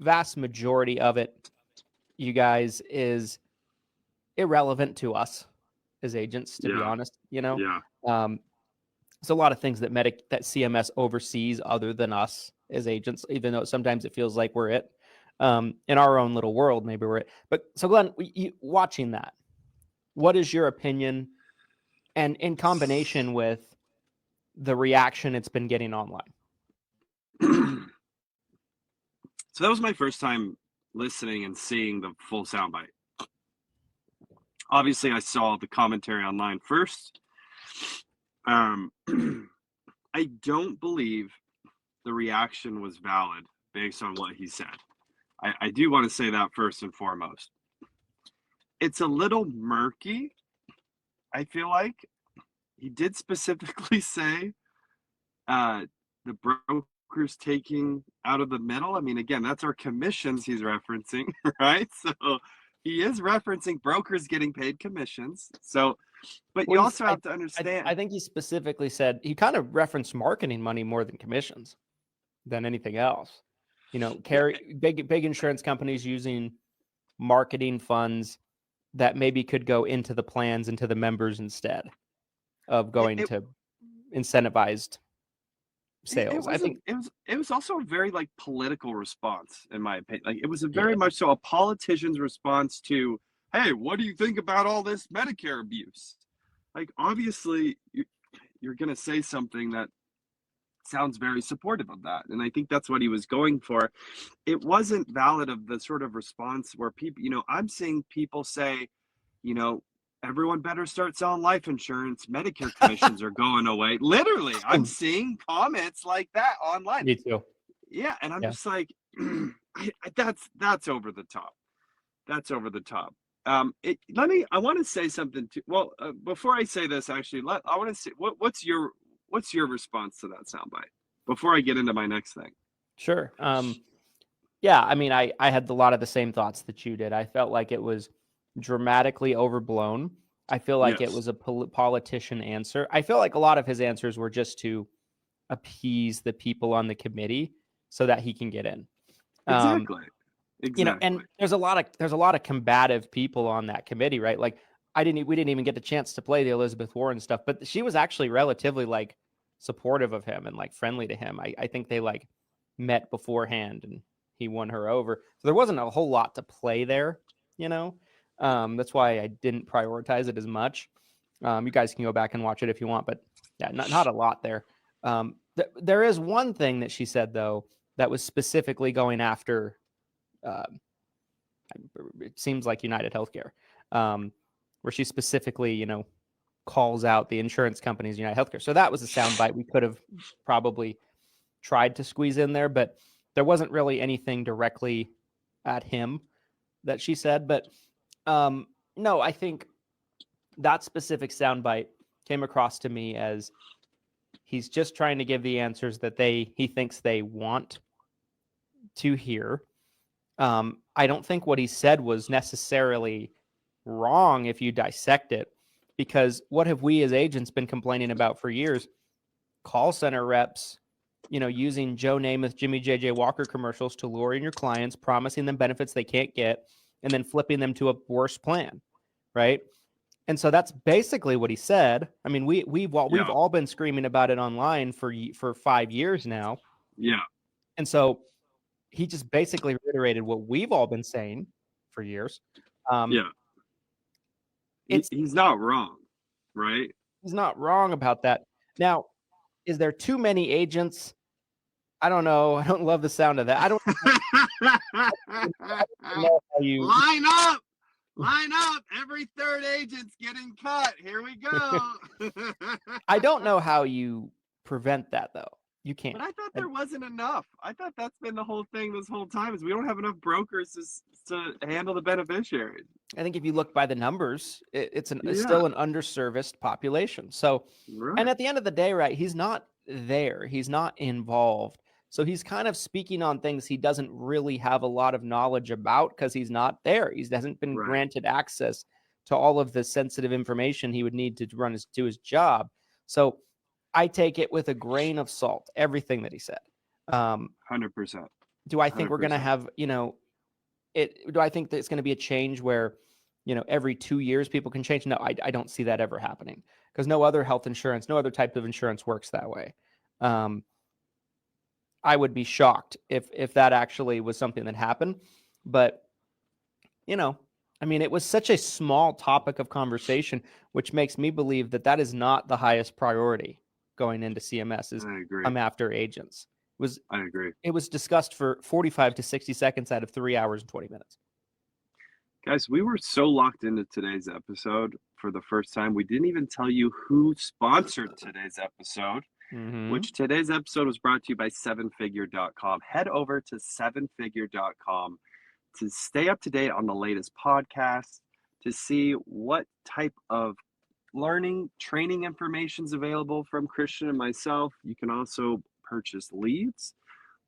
vast majority of it, you guys, is irrelevant to us as agents, to be honest. Yeah. There's a lot of things that that CMS oversees other than us as agents, even though sometimes it feels like we're it. In our own little world, maybe we're it. But so Glenn, watching that, what is your opinion, and in combination with the reaction it's been getting online? So that was my first time listening and seeing the full soundbite. Obviously, I saw the commentary online first. I don't believe the reaction was valid based on what he said. I do want to say that first and foremost. It's a little murky, I feel like. He did specifically say the brokers taking out of the middle. I mean, again, that's our commissions he's referencing, right? So he is referencing brokers getting paid commissions. So, but you also have to understand. I think he specifically said, he kind of referenced marketing money more than commissions than anything else. Big insurance companies using marketing funds that maybe could go into the plans, into the members, instead of going to incentivized sales. I think it was also a very political response, in my opinion. It was a very much so a politician's response to, hey, what do you think about all this Medicare abuse? Obviously, you're going to say something that sounds very supportive of that, and I think that's what he was going for. It wasn't valid of the sort of response where people, I'm seeing people say, everyone better start selling life insurance. Medicare commissions are going away. Literally, I'm seeing comments like that online. Me too. Yeah, and I'm just like, that's over the top. That's over the top. I want to say something too. Well, before I say this, actually, I want to say what's your response to that soundbite before I get into my next thing? Sure. Yeah, I mean, I had a lot of the same thoughts that you did. I felt like it was dramatically overblown. I feel like it was a politician answer. I feel like a lot of his answers were just to appease the people on the committee so that he can get in. Exactly. And there's a lot of combative people on that committee, right? Like we didn't even get the chance to play the Elizabeth Warren stuff, but she was actually relatively supportive of him and friendly to him. I think they met beforehand and he won her over. So there wasn't a whole lot to play there, that's why I didn't prioritize it as much. You guys can go back and watch it if you want, but yeah, not a lot there. There is one thing that she said, though, that was specifically going after, it seems like United Healthcare, where she specifically, calls out the insurance companies, United Healthcare. So that was a soundbite we could have probably tried to squeeze in there, but there wasn't really anything directly at him that she said. But no, I think that specific soundbite came across to me as he's just trying to give the answers that he thinks they want to hear. I don't think what he said was necessarily wrong if you dissect it, because what have we as agents been complaining about for years? Call center reps, using Joe Namath, Jimmy J.J. Walker commercials to lure in your clients, promising them benefits they can't get, and then flipping them to a worse plan, right? And so that's basically what he said. I mean, we've all been screaming about it online for 5 years now. Yeah. And so he just basically reiterated what we've all been saying for years. He's not wrong, right? He's not wrong about that. Now, is there too many agents? I don't know. I don't love the sound of that. I don't know how you line up. Every third agent's getting cut. Here we go. I don't know how you prevent that, though. You can't. But I thought there wasn't enough. I thought that's been the whole thing this whole time, is we don't have enough brokers to handle the beneficiaries. I think if you look by the numbers, it's still an underserviced population. So, and at the end of the day, right, he's not there. He's not involved. So he's kind of speaking on things he doesn't really have a lot of knowledge about because he's not there. He hasn't been granted access to all of the sensitive information he would need to do his job. So I take it with a grain of salt, everything that he said. 100%. Do I think we're going to 100%. have, do I think that it's going to be a change where, every 2 years people can change? No, I don't see that ever happening, because no other health insurance, no other type of insurance works that way. I would be shocked if that actually was something that happened. But, it was such a small topic of conversation, which makes me believe that that is not the highest priority going into CMS is I agree. come after agents. I agree. It was discussed for 45 to 60 seconds out of 3 hours and 20 minutes. Guys, we were so locked into today's episode for the first time. We didn't even tell you who sponsored today's episode, which today's episode was brought to you by 7figure.com. Head over to 7figure.com to stay up to date on the latest podcasts, to see what type of learning, training information is available from Christian and myself. You can also purchase leads,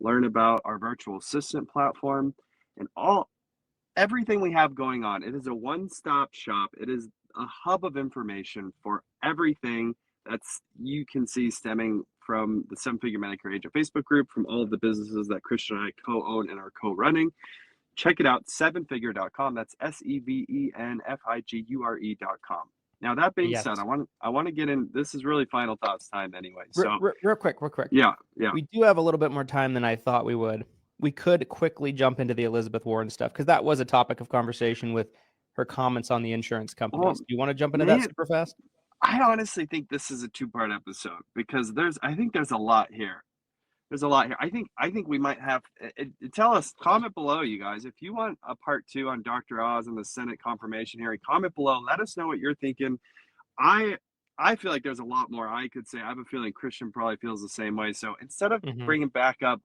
learn about our virtual assistant platform, and everything we have going on. It is a one-stop shop. It is a hub of information for everything that's you can see stemming from the 7-Figure Medicare Agent Facebook group, from all of the businesses that Christian and I co-own and are co-running. Check it out, 7figure.com. That's SEVENFIGURE.com. Now, that being said, I want to get in. This is really final thoughts time anyway. So real quick. Yeah. We do have a little bit more time than I thought we would. We could quickly jump into the Elizabeth Warren stuff, because that was a topic of conversation with her comments on the insurance companies. Do you want to jump into that super fast? I honestly think this is a two-part episode, because I think there's a lot here. I think we might have tell us, comment below, you guys, if you want a part 2 on Dr. Oz and the Senate confirmation hearing. Comment below, let us know what you're thinking. I feel like there's a lot more I could say. I have a feeling Christian probably feels the same way. So instead of bringing back up,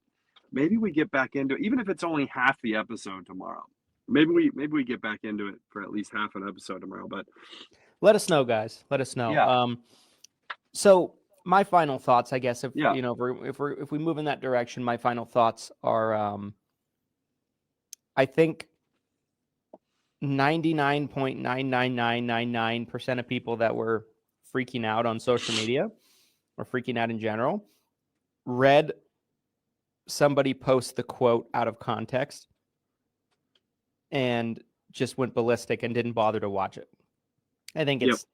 maybe we get back into it, even if it's only half the episode tomorrow. Maybe we get back into it for at least half an episode tomorrow. But let us know, guys. Let us know. Yeah. So my final thoughts, I guess, if Yeah. if we move in that direction, my final thoughts are, I think 99.99999% of people that were freaking out on social media, or freaking out in general, read somebody post the quote out of context and just went ballistic and didn't bother to watch it. I think it's,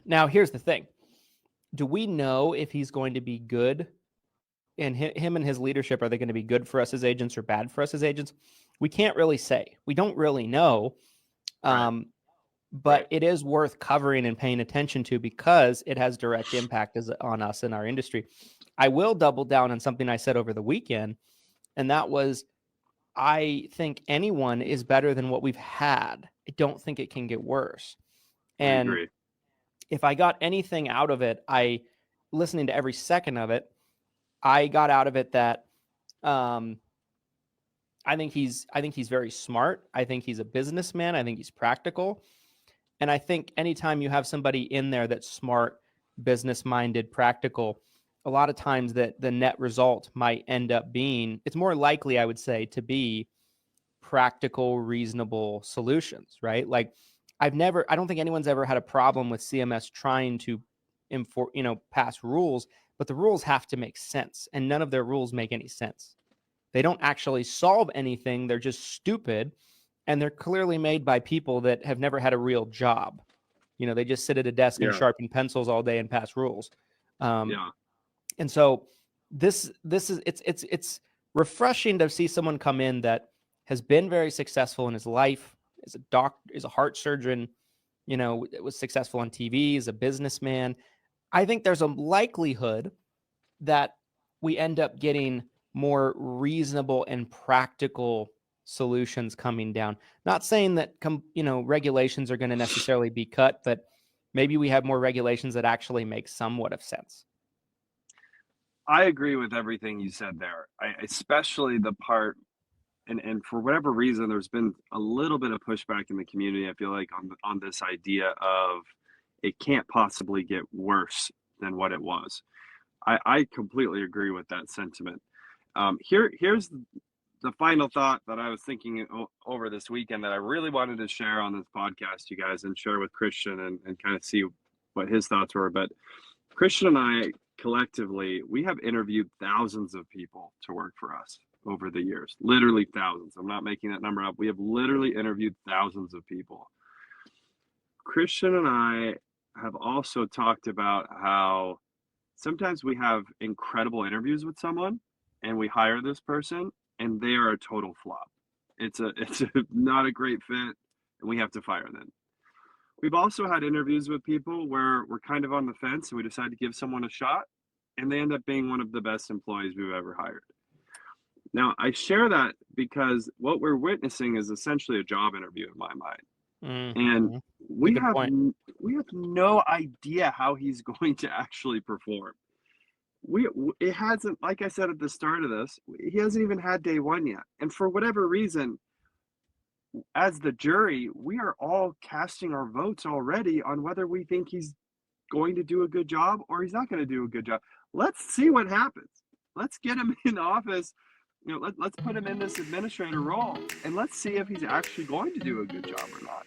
now here's the thing. Do we know if he's going to be good, and him and his leadership, are they going to be good for us as agents or bad for us as agents? We can't really say. We don't really know. But it is worth covering and paying attention to, because it has direct impact on us in our industry. I will double down on something I said over the weekend, and that was, I think anyone is better than what we've had. I don't think it can get worse. And I agree. If I got anything out of it, listening to every second of it, I got out of it that I think he's very smart. I think he's a businessman. I think he's practical. And I think anytime you have somebody in there that's smart, business-minded, practical, a lot of times that the net result might end up being, it's more likely, I would say, to be practical, reasonable solutions, right? Like, I don't think anyone's ever had a problem with CMS trying to pass rules, but the rules have to make sense, and none of their rules make any sense. They don't actually solve anything. They're just stupid, and they're clearly made by people that have never had a real job. They just sit at a desk and sharpen pencils all day and pass rules. And so this is it's refreshing to see someone come in that has been very successful in his life, is a doctor, is a heart surgeon, was successful on TV, is a businessman. I think there's a likelihood that we end up getting more reasonable and practical solutions coming down. Not saying that regulations are going to necessarily be cut, but maybe we have more regulations that actually make somewhat of sense. I agree with everything you said there. Especially the part, and for whatever reason, there's been a little bit of pushback in the community, I feel like, on this idea of it can't possibly get worse than what it was. I completely agree with that sentiment. Here's the final thought that I was thinking over this weekend that I really wanted to share on this podcast, you guys, and share with Christian and kind of see what his thoughts were. But Christian and I collectively, we have interviewed thousands of people to work for us. over the years, literally thousands. I'm not making that number up. We have literally interviewed thousands of people. Christian and I have also talked about how sometimes we have incredible interviews with someone and we hire this person and they are a total flop. It's not a great fit and we have to fire them. We've also had interviews with people where we're kind of on the fence and we decide to give someone a shot and they end up being one of the best employees we've ever hired. Now, I share that because what we're witnessing is essentially a job interview in my mind. And we have no idea how he's going to actually perform. It hasn't, like I said at the start of this, he hasn't even had day one yet. And for whatever reason, as the jury, we are all casting our votes already on whether we think he's going to do a good job or he's not going to do a good job. Let's see what happens. Let's get him in office. Let's put him in this administrator role and let's see if he's actually going to do a good job or not.